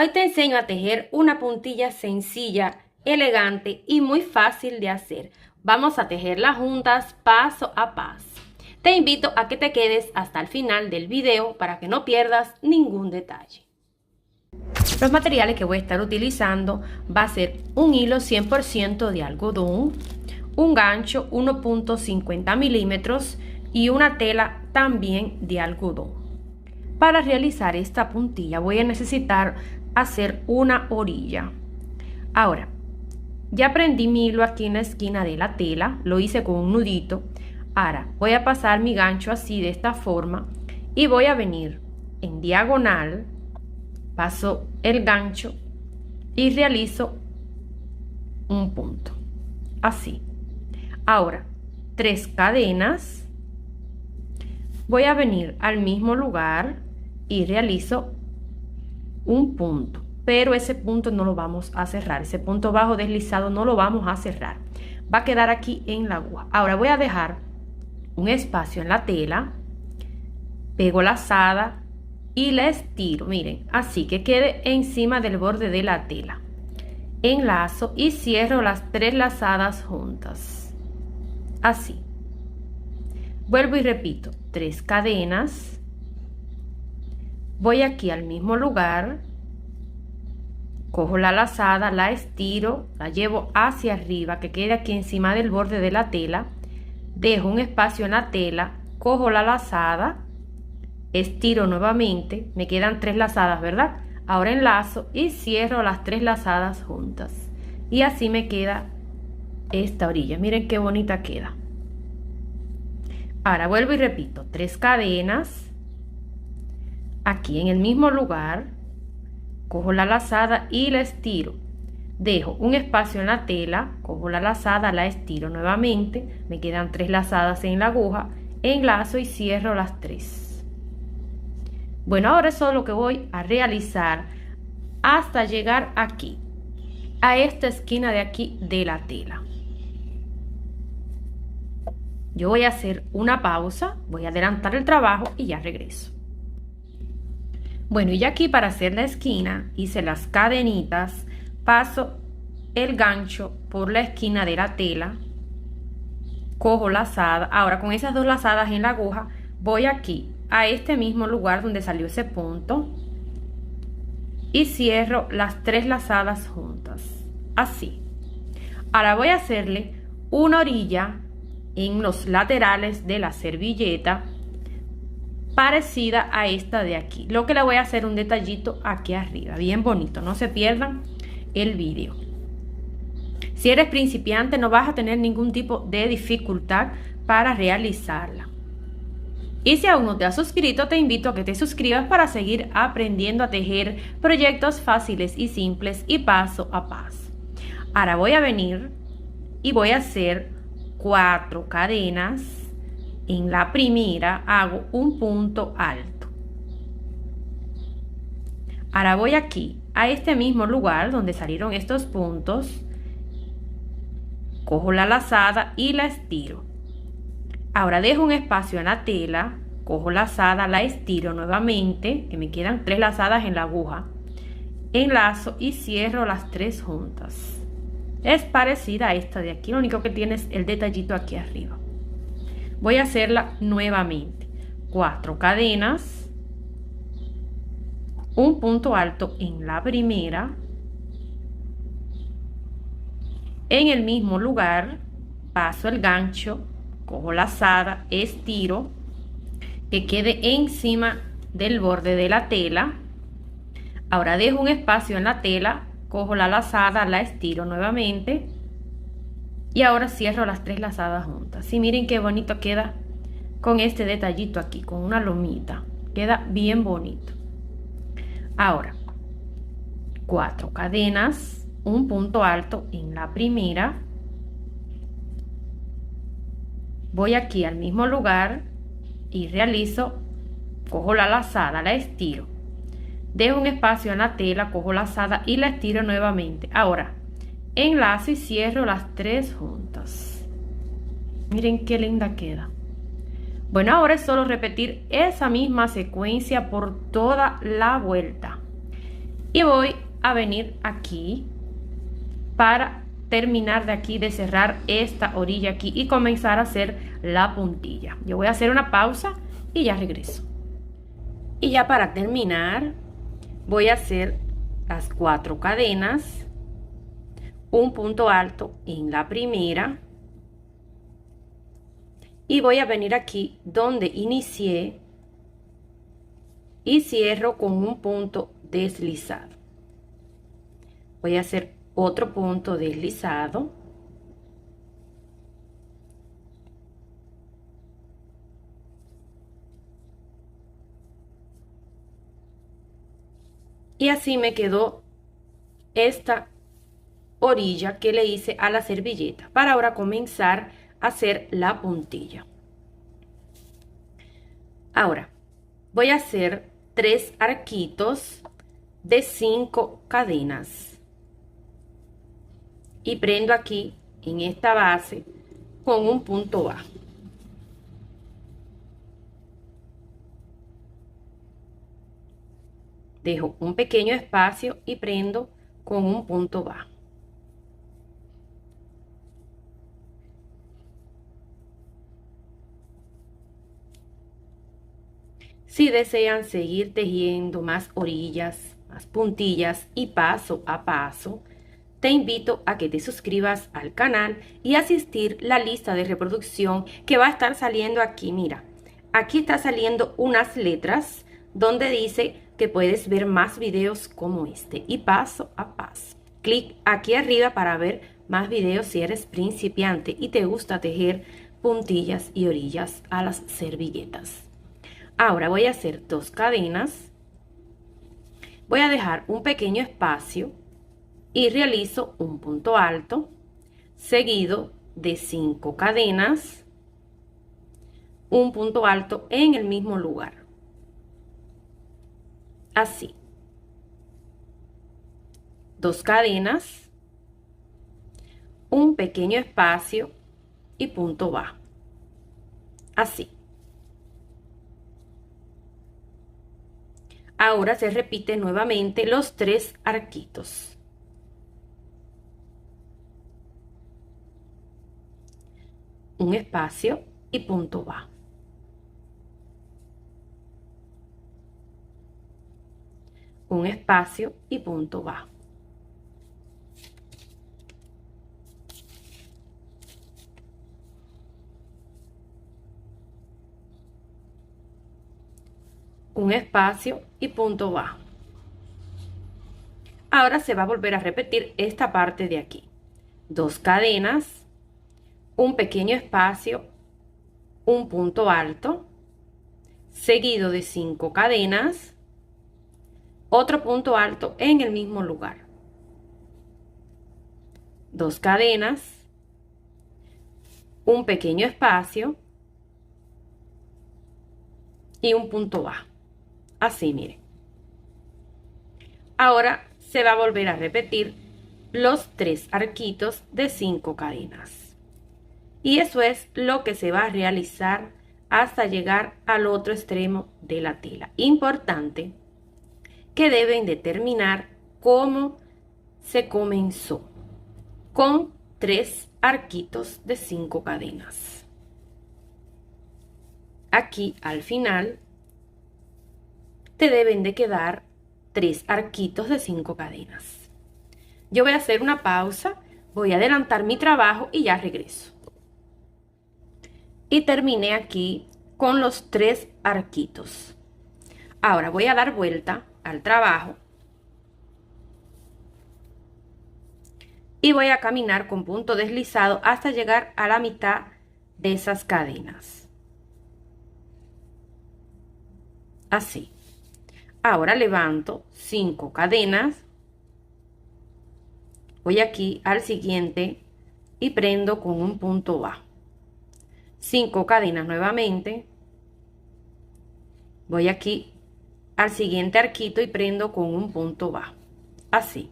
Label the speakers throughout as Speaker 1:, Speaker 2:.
Speaker 1: Hoy te enseño a tejer una puntilla sencilla, elegante y muy fácil de hacer. Vamos a tejerla juntas paso a paso. Te invito a que te quedes hasta el final del video para que no pierdas ningún detalle. Los materiales que voy a estar utilizando va a ser un hilo 100% de algodón, un gancho 1.50 milímetros y una tela también de algodón. Para realizar esta puntilla voy a necesitar hacer una orilla. Ahora, ya prendí mi hilo aquí en la esquina de la tela, lo hice con un nudito. Ahora voy a pasar mi gancho así de esta forma y voy a venir en diagonal, paso el gancho y realizo un punto, así. Ahora, 3 cadenas, voy a venir al mismo lugar y realizo un punto, pero ese punto no lo vamos a cerrar, ese punto bajo deslizado no lo vamos a cerrar, va a quedar aquí en la aguja. Ahora voy a dejar un espacio en la tela, pego lazada y la estiro, miren, así que quede encima del borde de la tela. Enlazo y cierro las 3 lazadas juntas, así. Vuelvo y repito, 3 cadenas. Voy aquí al mismo lugar, cojo la lazada, la estiro, la llevo hacia arriba, que quede aquí encima del borde de la tela, dejo un espacio en la tela, cojo la lazada, estiro nuevamente, me quedan 3 lazadas, ¿verdad? Ahora enlazo y cierro las 3 lazadas juntas. Y así me queda esta orilla. Miren qué bonita queda. Ahora vuelvo y repito, 3 cadenas. Aquí en el mismo lugar, cojo la lazada y la estiro. Dejo un espacio en la tela, cojo la lazada, la estiro nuevamente. Me quedan 3 lazadas en la aguja. Enlazo y cierro las 3. Bueno, ahora eso es lo que voy a realizar hasta llegar aquí, a esta esquina de aquí de la tela. Yo voy a hacer una pausa, voy a adelantar el trabajo y ya regreso. Bueno, y ya aquí para hacer la esquina hice las cadenitas, paso el gancho por la esquina de la tela, cojo lazada. Ahora con esas 2 lazadas en la aguja voy aquí a este mismo lugar donde salió ese punto y cierro las 3 lazadas juntas, así. Ahora voy a hacerle una orilla en los laterales de la servilleta parecida a esta de aquí. Lo que le voy a hacer un detallito aquí arriba, bien bonito, no se pierdan el vídeo. Si eres principiante no vas a tener ningún tipo de dificultad para realizarla. Y si aún no te has suscrito, te invito a que te suscribas para seguir aprendiendo a tejer proyectos fáciles y simples y paso a paso. Ahora voy a venir y voy a hacer 4 cadenas. En la primera hago un punto alto. Ahora voy aquí a este mismo lugar donde salieron estos puntos, cojo la lazada y la estiro. Ahora dejo un espacio en la tela, cojo lazada, la estiro nuevamente, que me quedan 3 lazadas en la aguja, enlazo y cierro las 3 juntas. Es parecida a esta de aquí, lo único que tiene es el detallito aquí arriba. Voy a hacerla nuevamente, 4 cadenas, un punto alto en la primera, en el mismo lugar paso el gancho, cojo lazada, estiro, que quede encima del borde de la tela. Ahora dejo un espacio en la tela, cojo la lazada, la estiro nuevamente y ahora cierro las 3 lazadas juntas. Y miren qué bonito queda con este detallito aquí, con una lomita, queda bien bonito. Ahora 4 cadenas, un punto alto en la primera, voy aquí al mismo lugar y realizo, cojo la lazada, la estiro, dejo un espacio en la tela, cojo lazada y la estiro nuevamente. Ahora enlazo y cierro las 3 juntas. Miren qué linda queda. Bueno, ahora es solo repetir esa misma secuencia por toda la vuelta. Y voy a venir aquí para terminar de aquí de cerrar esta orilla aquí y comenzar a hacer la puntilla. Yo voy a hacer una pausa y ya regreso. Y ya para terminar voy a hacer las 4 cadenas, un punto alto en la primera y voy a venir aquí donde inicié y cierro con un punto deslizado. Voy a hacer otro punto deslizado y así me quedó esta orilla que le hice a la servilleta para ahora comenzar a hacer la puntilla. Ahora voy a hacer 3 arquitos de 5 cadenas y prendo aquí en esta base con un punto bajo. Dejo un pequeño espacio y prendo con un punto bajo. Si desean seguir tejiendo más orillas, más puntillas y paso a paso, te invito a que te suscribas al canal y asistir la lista de reproducción que va a estar saliendo aquí. Mira, aquí está saliendo unas letras donde dice que puedes ver más videos como este y paso a paso. Clic aquí arriba para ver más videos si eres principiante y te gusta tejer puntillas y orillas a las servilletas. Ahora voy a hacer 2 cadenas, voy a dejar un pequeño espacio y realizo un punto alto seguido de 5 cadenas, un punto alto en el mismo lugar, así, 2 cadenas, un pequeño espacio y punto bajo, así. Ahora se repite nuevamente los 3 arquitos. Un espacio y punto bajo. Un espacio y punto bajo. Un espacio y punto bajo. Ahora se va a volver a repetir esta parte de aquí. 2 cadenas, un pequeño espacio, un punto alto, seguido de 5 cadenas, otro punto alto en el mismo lugar. 2 cadenas, un pequeño espacio y un punto bajo. Así, miren. Ahora se va a volver a repetir los 3 arquitos de 5 cadenas. Y eso es lo que se va a realizar hasta llegar al otro extremo de la tela. Importante que deben determinar cómo se comenzó con 3 arquitos de 5 cadenas. Aquí al final te deben de quedar 3 arquitos de 5 cadenas. Yo voy a hacer una pausa, voy a adelantar mi trabajo y ya regreso. Y terminé aquí con los 3 arquitos. Ahora voy a dar vuelta al trabajo y voy a caminar con punto deslizado hasta llegar a la mitad de esas cadenas. Así. Ahora levanto 5 cadenas, voy aquí al siguiente y prendo con un punto bajo. 5 cadenas nuevamente, voy aquí al siguiente arquito y prendo con un punto bajo, así.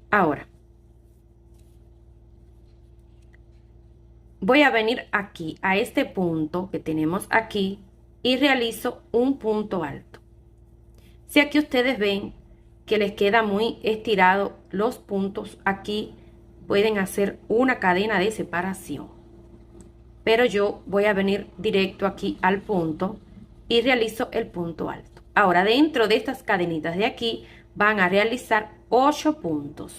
Speaker 1: Ahora voy a venir aquí a este punto que tenemos aquí y realizo un punto alto Si aquí ustedes ven que les queda muy estirado los puntos, aquí pueden hacer una cadena de separación. Pero yo voy a venir directo aquí al punto y realizo el punto alto. Ahora, dentro de estas cadenitas de aquí van a realizar 8 puntos.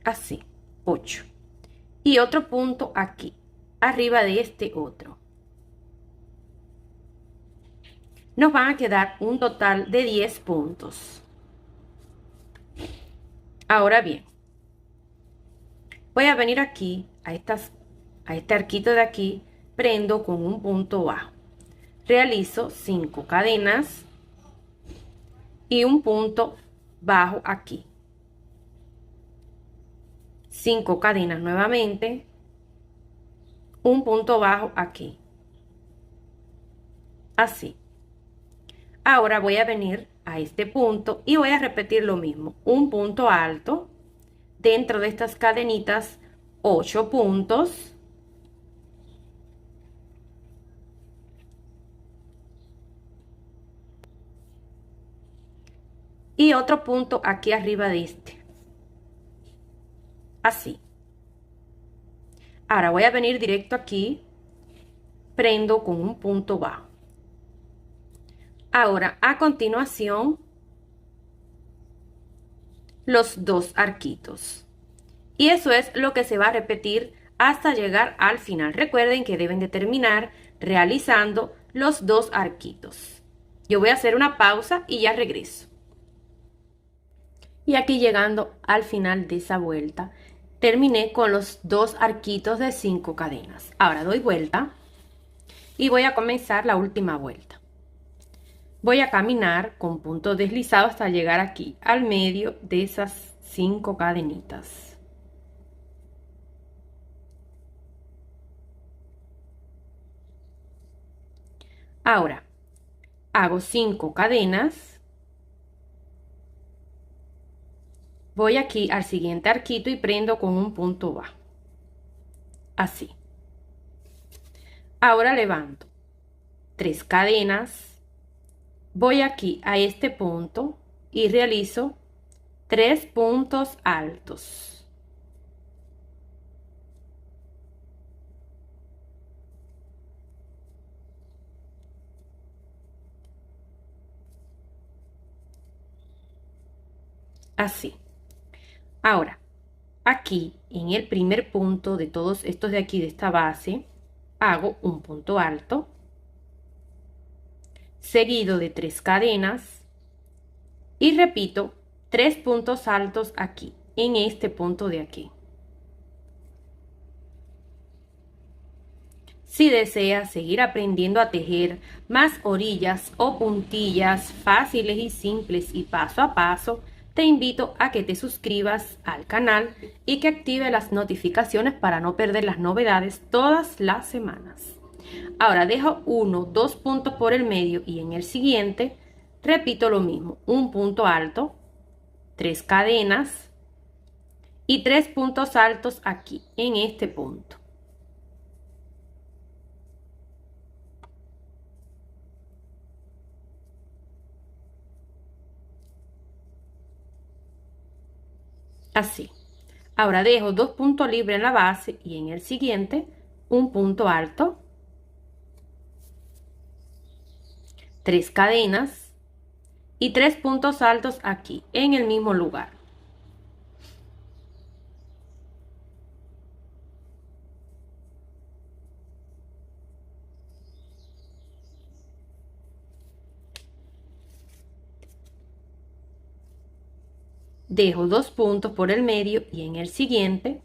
Speaker 1: Así, 8. Y otro punto aquí, arriba de este otro. Nos van a quedar un total de 10 puntos. Ahora bien, voy a venir aquí a este arquito de aquí, prendo con un punto bajo. Realizo 5 cadenas y un punto bajo aquí. 5 cadenas nuevamente, un punto bajo aquí. Así. Ahora voy a venir a este punto y voy a repetir lo mismo. Un punto alto, dentro de estas cadenitas, 8 puntos. Y otro punto aquí arriba de este. Así. Ahora voy a venir directo aquí, prendo con un punto bajo. Ahora, a continuación, los 2 arquitos. Y eso es lo que se va a repetir hasta llegar al final. Recuerden que deben de terminar realizando los 2 arquitos. Yo voy a hacer una pausa y ya regreso. Y aquí llegando al final de esa vuelta, terminé con los 2 arquitos de 5 cadenas. Ahora doy vuelta y voy a comenzar la última vuelta. Voy a caminar con punto deslizado hasta llegar aquí, al medio de esas 5 cadenitas. Ahora, hago 5 cadenas. Voy aquí al siguiente arquito y prendo con un punto bajo. Así. Ahora levanto 3 cadenas. Voy aquí a este punto y realizo 3 puntos altos. Así. Ahora, aquí en el primer punto de todos estos de aquí, de esta base, hago un punto alto, seguido de 3 cadenas y repito 3 puntos altos aquí, en este punto de aquí. Si deseas seguir aprendiendo a tejer más orillas o puntillas fáciles y simples y paso a paso, te invito a que te suscribas al canal y que active las notificaciones para no perder las novedades todas las semanas. Ahora dejo 1, 2 puntos por el medio y en el siguiente repito lo mismo, un punto alto, 3 cadenas y 3 puntos altos aquí en este punto. Así. Ahora dejo 2 puntos libres en la base y en el siguiente un punto alto, 3 cadenas y 3 puntos altos aquí en el mismo lugar. Dejo 2 puntos por el medio y en el siguiente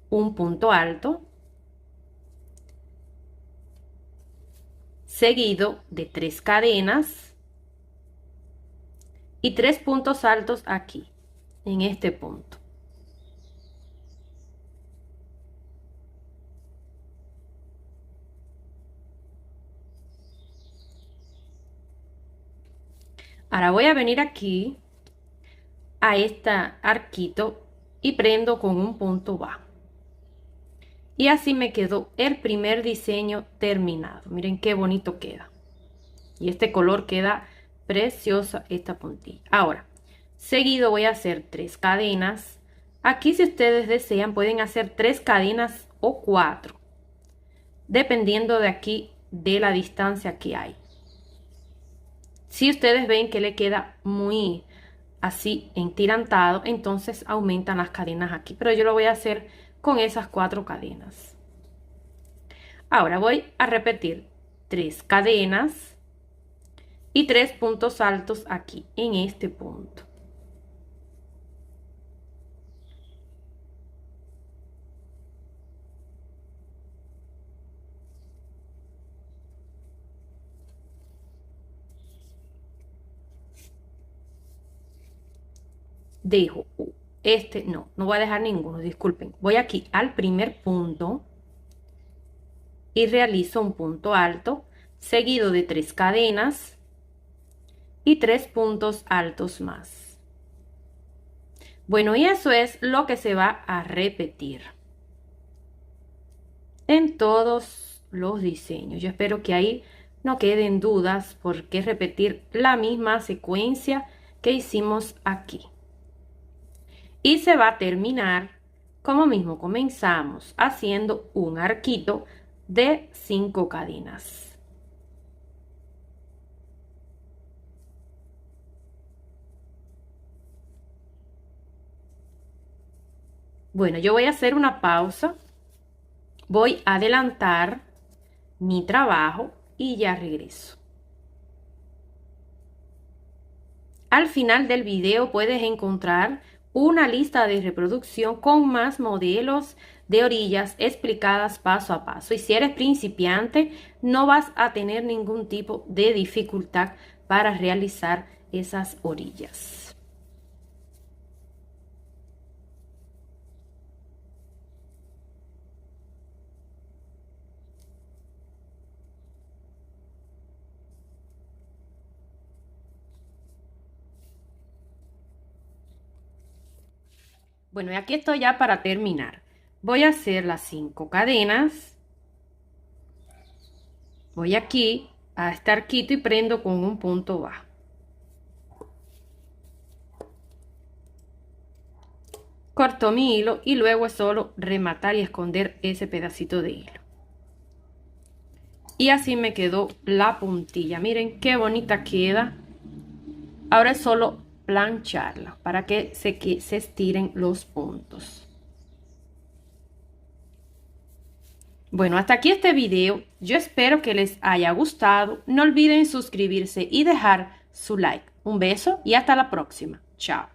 Speaker 1: un punto alto, seguido de 3 cadenas y 3 puntos altos aquí, en este punto. Ahora voy a venir aquí a este arquito y prendo con un punto bajo. Y así me quedó el primer diseño terminado. Miren qué bonito queda. Y este color queda preciosa esta puntilla. Ahora, seguido voy a hacer 3 cadenas. Aquí si ustedes desean pueden hacer 3 cadenas o 4. Dependiendo de aquí de la distancia que hay. Si ustedes ven que le queda muy así entirantado, entonces aumentan las cadenas aquí. Pero yo lo voy a hacer con esas 4 cadenas. Ahora voy a repetir 3 cadenas y 3 puntos altos aquí en este punto. Dejo no voy a dejar ninguno, disculpen. Voy aquí al primer punto y realizo un punto alto seguido de 3 cadenas y 3 puntos altos más. Bueno, y eso es lo que se va a repetir en todos los diseños. Yo espero que ahí no queden dudas porque repetir la misma secuencia que hicimos aquí. Y se va a terminar como mismo comenzamos, haciendo un arquito de 5 cadenas. Bueno, yo voy a hacer una pausa, voy a adelantar mi trabajo y ya regreso. Al final del video puedes encontrar una lista de reproducción con más modelos de orillas explicadas paso a paso. Y si eres principiante, no vas a tener ningún tipo de dificultad para realizar esas orillas. Bueno, y aquí estoy ya para terminar. Voy a hacer las 5 cadenas. Voy aquí a este arquito y prendo con un punto bajo. Corto mi hilo y luego es solo rematar y esconder ese pedacito de hilo. Y así me quedó la puntilla. Miren qué bonita queda. Ahora es solo plancharla para que se estiren los puntos. Bueno, hasta aquí este video. Yo espero que les haya gustado. No olviden suscribirse y dejar su like. Un beso y hasta la próxima. Chao.